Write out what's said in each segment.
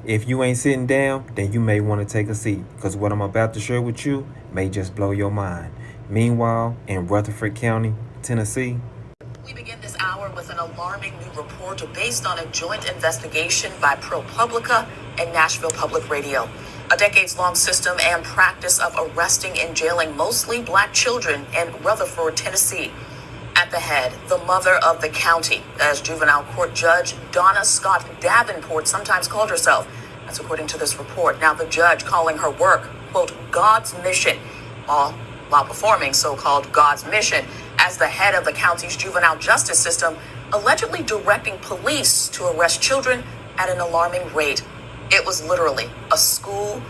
If you ain't sitting down, then you may want to take a seat, because what I'm about to share with you may just blow your mind. Meanwhile, in Rutherford County, Tennessee, we begin this hour with an alarming new report based on a joint investigation by ProPublica and Nashville Public Radio. A decades-long system and practice of arresting and jailing mostly black children in Rutherford, Tennessee. At the head, the mother of the county, as juvenile court judge Donna Scott Davenport sometimes called herself. That's according to this report. Now the judge calling her work, quote, God's mission, all while performing so-called God's mission as the head of the county's juvenile justice system, allegedly directing police to arrest children at an alarming rate. It was literally a school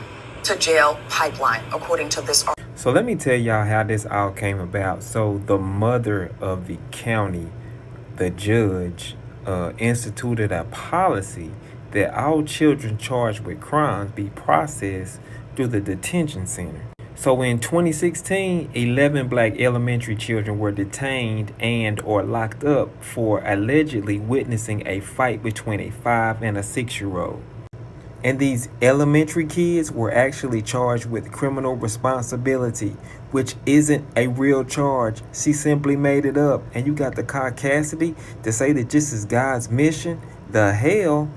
to jail pipeline, according to this article. So let me tell y'all how this all came about. So the mother of the county, the judge, instituted a policy that all children charged with crimes be processed through the detention center. So in 2016, 11 black elementary children were detained and or locked up for allegedly witnessing a fight between a 5 and a 6-year-old. And these elementary kids were actually charged with criminal responsibility, which isn't a real charge. She simply made it up. And you got the caucasity to say that this is God's mission? The hell?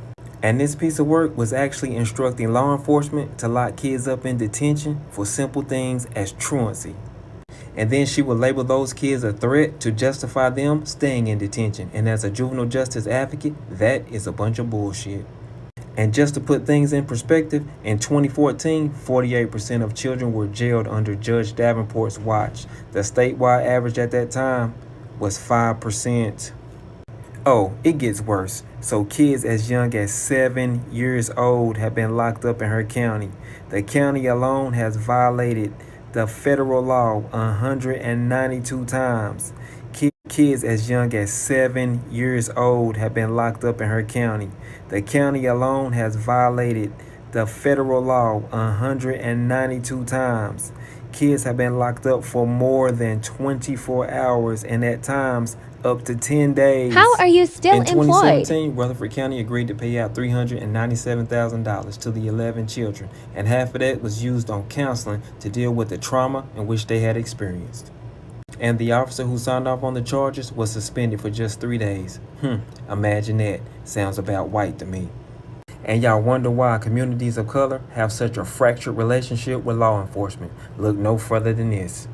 And this piece of work was actually instructing law enforcement to lock kids up in detention for simple things as truancy. And then she would label those kids a threat to justify them staying in detention. And as a juvenile justice advocate, that is a bunch of bullshit. And just to put things in perspective, in 2014, 48% of children were jailed under Judge Davenport's watch. The statewide average at that time was 5%. Oh, it gets worse. So kids as young as 7 years old have been locked up in her county. The county alone has violated the federal law 192 times. Kids as young as 7 years old have been locked up in her county. The county alone has violated the federal law 192 times. Kids have been locked up for more than 24 hours and at times up to 10 days. How are you still employed? In 2017, Rutherford County agreed to pay out $397,000 to the 11 children, and half of that was used on counseling to deal with the trauma in which they had experienced. And the officer who signed off on the charges was suspended for just 3 days. Imagine that. Sounds about white to me. And y'all wonder why communities of color have such a fractured relationship with law enforcement. Look no further than this.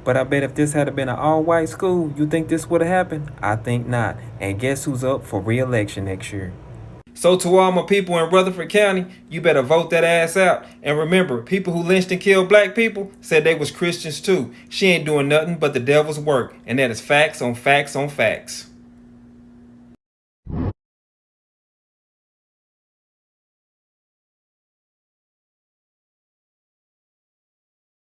But I bet if this had been an all-white school, you think this would have happened? I think not. And guess who's up for re-election next year? So to all my people in Rutherford County, you better vote that ass out. And remember, people who lynched and killed black people said they was Christians too. She ain't doing nothing but the devil's work. And that is facts on facts on facts.